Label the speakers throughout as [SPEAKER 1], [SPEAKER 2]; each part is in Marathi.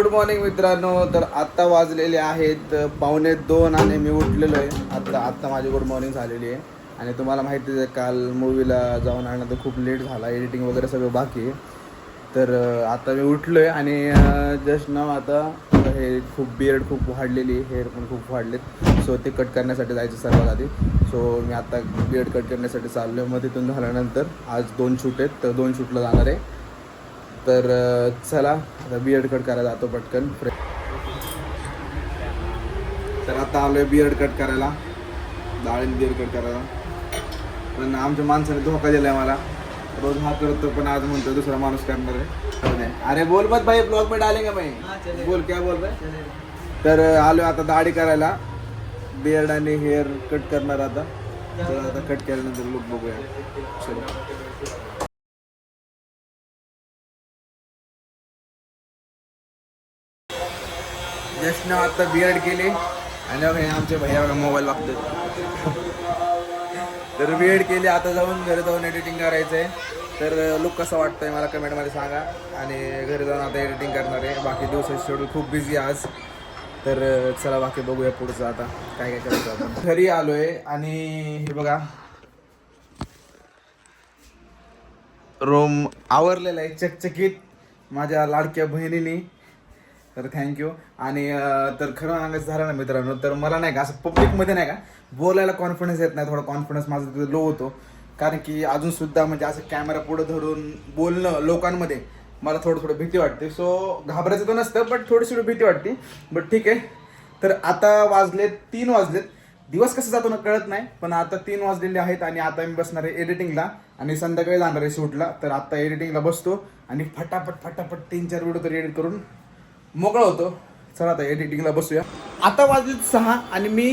[SPEAKER 1] गुड मॉर्निंग मित्रांनो. तर आत्ता वाजलेले आहेत 1:45 आणि मी उठलेलो आहे. आत्ता माझी गुड मॉर्निंग झालेली आहे. आणि तुम्हाला माहितीच आहे काल मूवीला जाऊन आल्यानंतर खूप लेट झाला, एडिटिंग वगैरे सगळं बाकी आहे. तर आता मी उठलो आहे आणि जस्ट नाव आता हे खूप बियर्ड खूप वाढलेली, हेअर पण खूप वाढलेत. सो ते कट करण्यासाठी जायचं सर्वात आधी. सो मी आता बियर्ड कट करण्यासाठी चाललो आहे. मग तिथून झाल्यानंतर आज 2 शूट आहेत, तर 2 शूटला जाणार आहे. तर चला आता बियर्ड कट करायला जातो पटकन. तर आता आलो आहे बियर्ड कट करायला, डाळीन बियर्ड कट करायला. पण आमच्या माणसाने धोका दिला आहे मला. रोज हा करतो पण आज म्हणतो दुसरा माणूस करणार आहे. अरे बोल मत भाई, ब्लॉग में डालेंगे भाई. बोल क्या बोल रहे. तर आलो आता दाढी करायला, बियर्ड आणि हेअर कट करणार आता. तर आता कट केल्यानंतर लुक बघूया. चलो जस्ट ना आता बियर्ड केली आणि आमचे भैया मोबाईल बघतात. तर बियर्ड केली, आता जाऊन घरी जाऊन एडिटिंग करायचं आहे. तर लुक कसा वाटतंय मला कमेंटमध्ये सांगा. आणि घरी जाऊन आता एडिटिंग करणार आहे. बाकी दिवसाची शेड्यूल खूप बिझी आहे आज. तर चला बाकी बघूया पुढचं आता काय काय करायचं. आपण घरी आलो आहे आणि हे बघा रूम आवरलेला आहे चकचकीत माझ्या लाडक्या बहिणीने. तर थँक्यू. आणि तर खरं सांगायचं झालं ना मित्रांनो, तर मला नाही का असं पब्लिकमध्ये नाही का बोलायला कॉन्फिडन्स येत नाही. थोडा कॉन्फिडन्स माझा तिथे लो होतो. कारण की अजूनसुद्धा म्हणजे असं कॅमेरा पुढं धरून बोलणं लोकांमध्ये मला थोडं भीती वाटते. सो घाबरायचं तर नसतं, बट थोडी भीती वाटते. बट ठीक आहे. तर आता 3 वाजलेत. दिवस कसं जातो ना कळत नाही. पण आता 3 वाजलेले आहेत आणि आता मी बसणार आहे एडिटिंगला आणि संध्याकाळी जाणार आहे शूटला. तर आता एडिटिंगला बसतो आणि फटाफट 3-4 व्हिडिओ तरी एडिट करून मोकळा होतो. चला आता एडिटिंगला बसूया. आता वाजले 6 आणि मी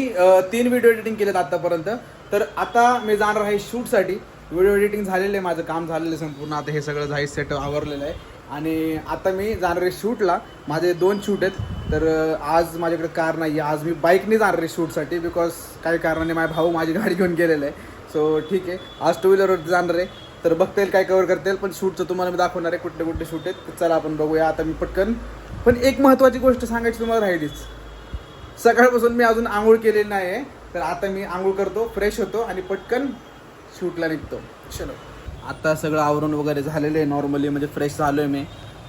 [SPEAKER 1] 3 व्हिडिओ एडिटिंग केलेत आतापर्यंत. तर आता मी जाणार आहे शूटसाठी. व्हिडिओ एडिटिंग झालेलं आहे, माझं काम झालेलं आहे संपूर्ण. आता हे सगळं जाई सेट आवरलेलं आहे आणि आता मी जाणार आहे शूटला. माझे 2 शूट आहेत. तर आज माझ्याकडे कार नाही आहे. आज मी बाईकने जाणार आहे शूटसाठी, बिकॉज काही कारणाने माझा भाऊ माझी गाडी घेऊन गेलेला आहे. सो ठीक आहे, आज 2 व्हीलरवर जाणार आहे. तर बघता येईल काय कवर करता येईल. पण शूटचं तुम्हाला मी दाखवणार आहे कुठले शूट आहेत. चला आपण बघूया आता मी पटकन. पण एक महत्त्वाची गोष्ट सांगायची तुम्हाला राहिलीच. सकाळपासून मी अजून आंघोळ केलेली नाही आहे. तर आता मी आंघोळ करतो, फ्रेश होतो आणि पटकन शूटला निघतो. चलो आता सगळं आवरून वगैरे झालेलं आहे नॉर्मली, म्हणजे फ्रेश झालो आहे मी.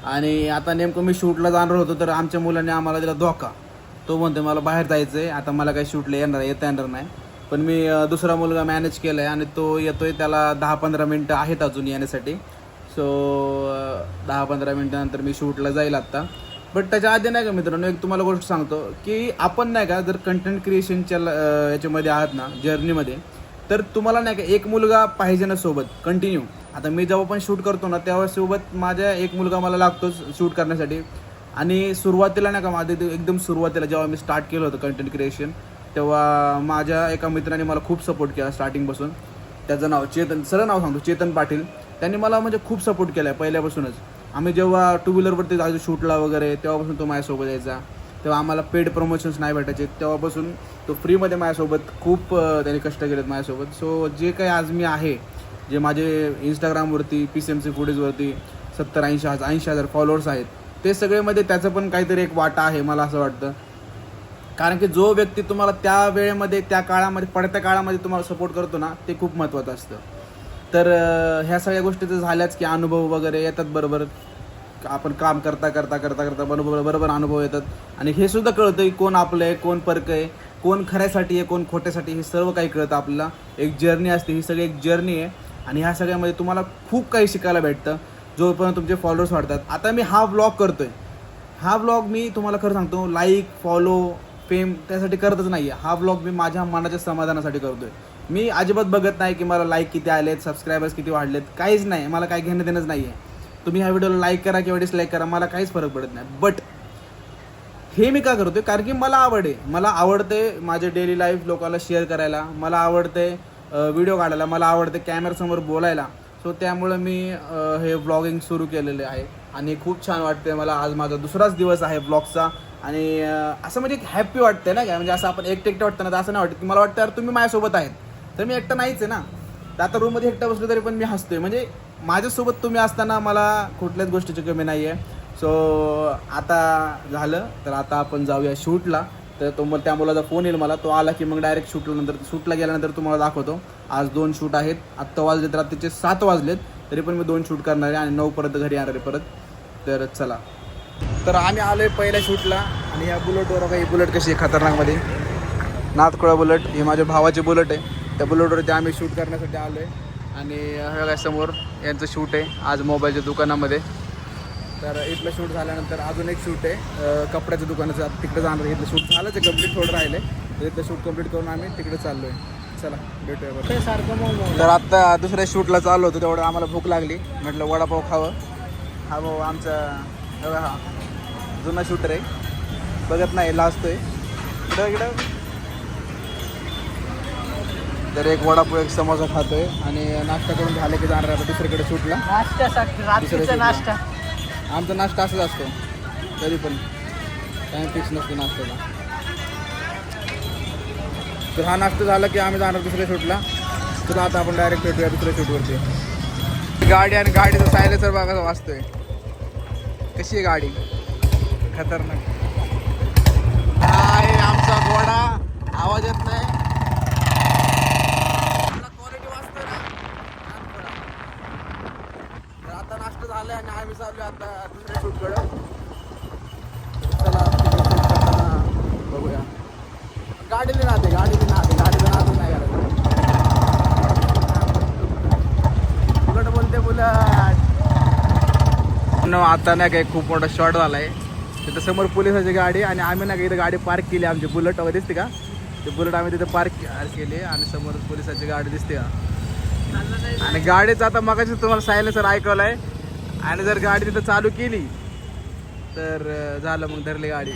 [SPEAKER 1] आणि आता नेमकं मी शूटला जाणार होतो तर आमच्या मुलांनी आम्हाला दिला धोका. तो म्हणतो मला बाहेर जायचं आहे, आता मला काही शूटला येता येणार नाही. पण मी दुसरा मुलगा मॅनेज केला आहे आणि तो येतोय. त्याला 10-15 मिनटं आहेत अजून येण्यासाठी. सो 10-15 मिनटानंतर मी शूटला जाईल आत्ता. बट त्याच्या आधी नाही का मित्रांनो, एक तुम्हाला गोष्ट सांगतो की आपण नाही का जर कंटेंट क्रिएशनच्या याच्यामध्ये आहात ना, जर्नीमध्ये, तर तुम्हाला नाही का एक मुलगा पाहिजे ना सोबत कंटिन्यू. आता मी जेव्हा पण शूट करतो ना तेव्हा सोबत माझ्या एक मुलगा मला लागतोच शूट करण्यासाठी. आणि सुरुवातीला नाही का माझे एकदम सुरुवातीला जेव्हा मी स्टार्ट केलं होतं कंटेंट क्रिएशन, तेव्हा माझ्या एका मित्राने मला खूप सपोर्ट केला स्टार्टिंगपासून. त्याचं नाव चेतन, सरळ नाव सांगतो, चेतन पाटील. त्यांनी मला म्हणजे खूप सपोर्ट केला आहे पहिल्यापासूनच. आम्ही जेव्हा 2 व्हीलरवरती जायचो शूटला वगैरे तेव्हापासून तो माझ्यासोबत यायचा. तेव्हा आम्हाला पेड प्रमोशन्स नाही भेटायचे, तेव्हापासून तो फ्रीमध्ये माझ्यासोबत खूप त्याने कष्ट केलेत माझ्यासोबत. सो जे काही आज मी आहे, जे माझे इंस्टाग्रामवरती PCMC फुटेजवरती 70-80 हजार फॉलोअर्स आहेत, ते सगळेमध्ये त्याचं पण काहीतरी एक वाटा आहे मला असं वाटतं. कारण की जो व्यक्ती तुम्हाला त्या वेळेमध्ये, त्या काळामध्ये, पडत्या काळामध्ये तुम्हाला सपोर्ट करतो ना, ते खूप महत्त्वाचं असतं. तर ह्या सगळ्या गोष्टी तर झाल्याच की अनुभव वगैरे येतात बरोबर. आपण काम करता बरोबर अनुभव येतात. आणि हे सुद्धा कळतं की कोण आपलं आहे, कोण परकं आहे, कोण खऱ्यासाठी आहे, कोण खोट्यासाठी, हे सर्व काही कळतं आपल्याला. एक जर्नी असते, ही सगळी एक जर्नी आहे. आणि ह्या सगळ्यामध्ये तुम्हाला खूप काही शिकायला भेटतं जोपर्यंत तुमचे फॉलोअर्स वाढतात. आता मी हा व्लॉग करतो आहे, हा व्लॉग मी तुम्हाला खरं सांगतो लाईक, फॉलो, फेम त्यासाठी करतच नाही आहे. हा व्लॉग मी माझ्या मनाच्या समाधानासाठी करतो आहे. मी अजिबात बघत नाही की मला लाईक किती आलेत, सबस्क्रायबर्स किती वाढलेत, काहीच नाही. मला काही घेणं देणंच नाही आहे. तुम्ही ह्या व्हिडिओला लाईक करा किंवा डिसलाईक करा, मला काहीच फरक पडत नाही. बट हे मी का करतोय, कारण की मला आवड आहे. मला आवडते माझे डेली लाईफ लोकांना शेअर करायला, मला आवडते व्हिडिओ काढायला, मला आवडते कॅमेऱ्यासमोर बोलायला. सो त्यामुळं मी हे व्लॉगिंग सुरू केलेले आहे आणि खूप छान वाटते मला. आज माझा दुसराच दिवस आहे व्लॉगचा आणि असं म्हणजे हॅप्पी वाटतं ना काय. म्हणजे असं आपण एकटं वाटतं ना, तर असं नाही वाटत की मला वाटतं यार तुम्ही माझ्यासोबत आहेत. तर मी एकटा नाहीच आहे ना. तर आता रूममध्ये एकटा बसलो तरी पण मी हसतोय. म्हणजे माझ्यासोबत तुम्ही असताना मला कुठल्याच गोष्टीची कमी नाही आहे. सो आता झालं तर आता आपण जाऊया शूटला. तर त्या मुलाचा फोन येईल मला, तो आला की मग डायरेक्ट शूटला गेल्यानंतर तुम्हाला दाखवतो. आज 2 शूट आहेत. आत्ता वाजलेत रात्रीचे 7 वाजलेत, तरी पण मी 2 शूट करणार आहे आणि 9 परत घरी येणार आहे परत. तर चला, तर आम्ही आलो आहे पहिल्या शूटला. आणि या बुलेटवर काही बुलेट कशी आहे खतरनाकमध्ये, नाथखोळा बुलेट, ही माझ्या भावाची बुलेट आहे. त्या बुलेटवरती आम्ही शूट करण्यासाठी आलो आहे. आणि हे बघा समोर यांचं शूट आहे आज मोबाईलच्या दुकानामध्ये. तर इथलं शूट झाल्यानंतर अजून एक शूट आहे कपड्याच्या दुकानाचं, तिकडे जाणार आहे. इथलं शूट झालं ते कंप्लीट थोडं राहिले, तर इथलं शूट कंप्लीट करून आम्ही तिकडे चाललो आहे. चला भेटूया बरं सारखं. तर आत्ता दुसऱ्या शूटला चाललो होतो, तेवढं आम्हाला भूक लागली, म्हटलं वडापाव खावं. हा भाऊ आमचा हा जुना शूटर आहे, बघत नाही लाजतोय इकडं. तर एक वडापाव एक समोसा खातोय आणि नाश्ता करून झाले की जाणार आहे दुसरीकडे शूटला. नाश्ता आमचा नाश्ता असाच असतो, तरी पण टाईम फिक्स नसतो नाश्त्याला. तर हा नाश्ता झाला की आम्ही जाणार दुसऱ्या शूटला. तर आता आपण डायरेक्ट भेटूया दुसऱ्या शूटवरती. गाडी आणि गाडीचा सायलेन्सर बघा वाजतोय, कशी आहे गाडी, खतरनाक आहे. आमचा घोडा आवाज येत नाही, क्वालिटी वाजतोय ना. तर आता नाश्ता झालाय आणि आम्ही चाललो आता दुसऱ्या शूटकडं. चला बघूया. गाडीने नाते गाडीचं नातच नाही करायचं. बुलट बोलते बुलट. आता नाही काही खूप मोठा शॉट झालाय. तिथं समोर पोलिसाची गाडी आणि आम्ही नाही का इथं गाडी पार्क केली आमची बुलेट वगैरे दिसते का, ते बुलेट आम्ही तिथे पार्क केली आणि समोर पोलिसाची गाडी दिसते का. आणि गाडीचं आता मगाशी तुम्हाला सायलेन्सर ऐकवलाय आणि जर गाडी तिथं चालू केली तर झालं, मग धरली गाडी.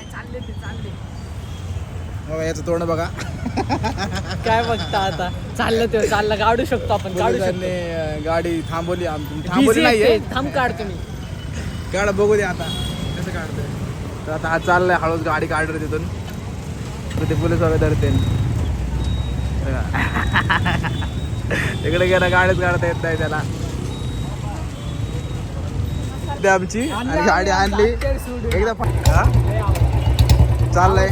[SPEAKER 1] बघा याचं तोंड बघा.
[SPEAKER 2] काय बघता आता, चाललं काढू शकतो आपण.
[SPEAKER 1] गाडी थांबवली, थांबवली नाहीये,
[SPEAKER 2] थांब काढ तुम्ही,
[SPEAKER 1] काढ बघू दे आता कसं काढतोय. तर आता हा चाललाय हळूच, गाडी काढणार तिथून, तर ते पोलीस वगैरे धरते. तिकडे गेला गाडीच काढता येत नाही त्याला. आमची आणि गाडी आणली एकदा चाललंय.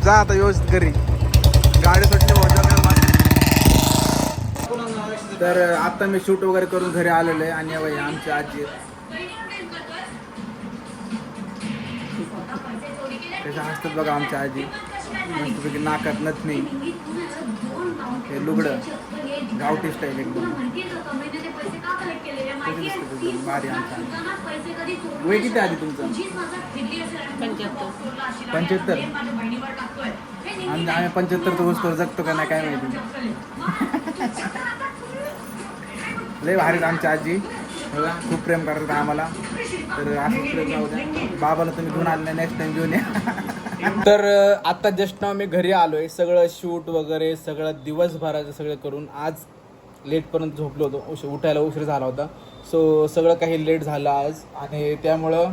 [SPEAKER 1] जा आता व्यवस्थित घरी, गाडी सुटली. तर आता मी शूट वगैरे करून घरी आलेलो आहे आणि आमची आजी त्याच्या हसतात बघा. आमच्या आजी मस्तपैकी नाकात नथनी, हे लुगडं गावठी स्टाईल एकदम भारी. आमच्या वय किती आधी तुमचं? 75. आम्ही 75 वस्तूवर जगतो का नाही काय माहिती. लय भारी आमच्या आजी बघा, खूप प्रेम करतात आम्हाला. तर असंच प्रेम राहू द्या. बाबाला तुम्ही घेऊन आले, नेक्स्ट टाइम घेऊन या. तर आता जस्ट नाव मी घरी आलोय. सगळं शूट वगैरे सगळं दिवसभराचं सगळं करून आज लेटपर्यंत झोपलो होतो, उठायला उशीर झाला होता. सो सगळं काही लेट झालं आज आणि त्यामुळं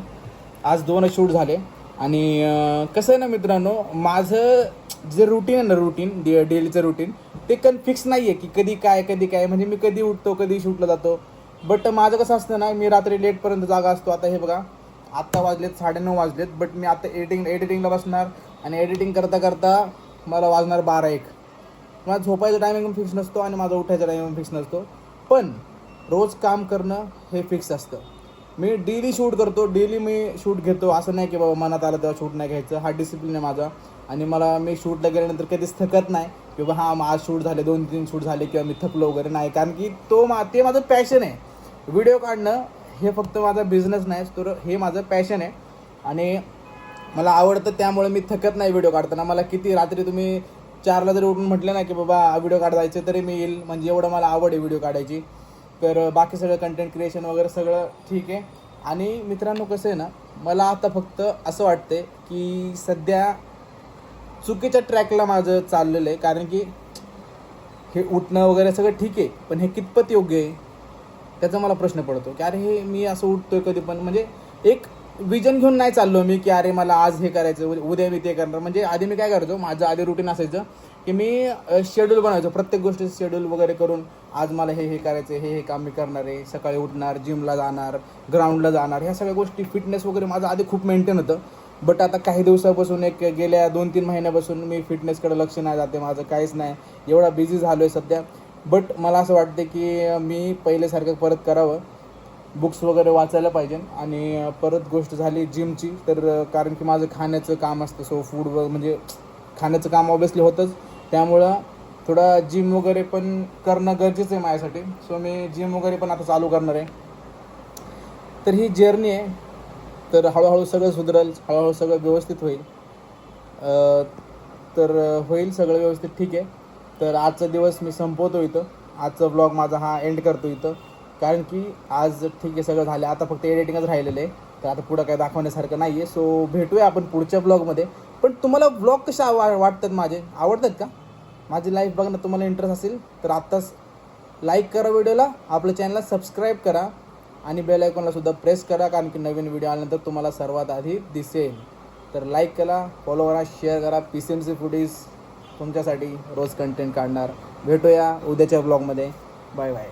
[SPEAKER 1] आज 2 शूट झाले. आणि कसं आहे ना मित्रांनो, माझं जे रुटीन आहे ना, रुटीन डेलीचं रुटीन, ते फिक्स नाही आहे की कधी काय म्हणजे मी कधी उठतो कधी शूटला जातो. बट माझं कसं असतं ना, मी रात्री लेटपर्यंत जागा असतो. आता हे बघा, आत्ता वाजलेत 9:30 वाजलेत, बट मी आता एडिटिंगला बसणार आणि एडिटिंग करता करता मला वाजणार 12-1. माझा झोपायचा टायमिंग फिक्स नसतो आणि माझा उठायचा टायमिंग फिक्स नसतो. पण रोज काम करणं हे फिक्स असतं. मी डेली शूट करतो, डेली मी शूट घेतो. असं नाही की बाबा मनात आलं तेव्हा शूट नाही घ्यायचं. हा डिसिप्लिन आहे माझा. आणि मी शूटला गेल्यानंतर कधीच थकत नाही की बाबा आज शूट झाले, 2-3 शूट झाले किंवा मी थकलो वगैरे नाही. कारण की ते माझं पॅशन आहे. व्हिडिओ काढणं हे फक्त माझा बिझनेस नाही, तर हे माझं पॅशन आहे आणि मला आवडतं. त्यामुळे मी थकत नाही व्हिडिओ काढताना. मला किती रात्री तुम्ही 4ला जरी उठून म्हटलं ना की बाबा व्हिडिओ काढायचं तरी मी येईल, म्हणजे एवढं मला आवड आहे व्हिडिओ काढायची. तर बाकी सगळं कंटेंट क्रिएशन वगैरे सगळं ठीक आहे. आणि मित्रांनो कसं आहे ना, मला आता फक्त असं वाटतंय की सध्या चुकीच्या ट्रॅकला माझं चाललेलं आहे. कारण की हे उठणं वगैरे सगळं ठीक आहे, पण हे कितपत योग्य आहे त्याचा मला प्रश्न पडतो. की अरे हे मी असं उठतोय कधी पण, म्हणजे एक विजन घेऊन नाही चाललो मी की अरे मला आज हे करायचं, उद्या मी ते करणार. म्हणजे आधी मी काय करायचो, माझं आधी रुटीन असायचं की मी शेड्यूल बनवायचो, प्रत्येक गोष्टी शेड्यूल वगैरे करून आज मला हे करायचं, हे काम मी करणार आहे, सकाळी उठणार, जिमला जाणार, ग्राउंडला जाणार, ह्या सगळ्या गोष्टी फिटनेस वगैरे माझं आधी खूप मेंटेन होतं. बट आता काही दिवसापासून गेल्या 2-3 महिन्यापासून मी फिटनेसकडे लक्ष नाही जाते, माझं काहीच नाही, एवढा बिझी झालो आहे सध्या. बट मला असं वाटते की मी पहिल्यासारखं परत करावं, बुक्स वगैरे वाचायला पाहिजे. आणि परत गोष्ट झाली जिमची, तर कारण की माझं खाण्याचं काम असतं, सो फूड म्हणजे खाण्याचं काम ऑब्वियसली होतंच, त्यामुळं थोडा जिम वगैरे पण करणं गरजेचं आहे माझ्यासाठी. सो मी जिम वगैरे पण आता चालू करणार आहे. तर ही जर्नी आहे, तर हळूहळू सगळं सुधरेल, हळूहळू सगळं व्यवस्थित होईल. तर होईल सगळं व्यवस्थित, ठीक आहे. तर आजचा दिवस मी संपवतो इथं, आजचा ब्लॉग माझा हा एंड करतो इथं, कारण की आज ठीक आहे सगळं झालं, आता फक्त एडिटिंगच राहिलेलं आहे. तर आता पुढं काय दाखवण्यासारखं नाही आहे. सो भेटूया आपण पुढच्या ब्लॉगमध्ये. पण तुम्हाला ब्लॉग कशा वाटतात, माझे आवडतात का? माझी लाईफ बघणं तुम्हाला इंटरेस्ट असेल तर आत्ताच लाईक करा व्हिडिओला, आपल्या चॅनलला सबस्क्राईब करा आणि बेल आयकॉनला सुद्धा प्रेस करा, कारण की नवीन व्हिडिओ आल्यानंतर तुम्हाला सर्वात आधी दिसेल. तर लाईक करा, फॉलो करा, शेअर करा. PCMC फुडीज तुमच्यासाठी रोज कंटेंट काढणार. भेटूया उद्याच्या ब्लॉगमध्ये. Bye bye.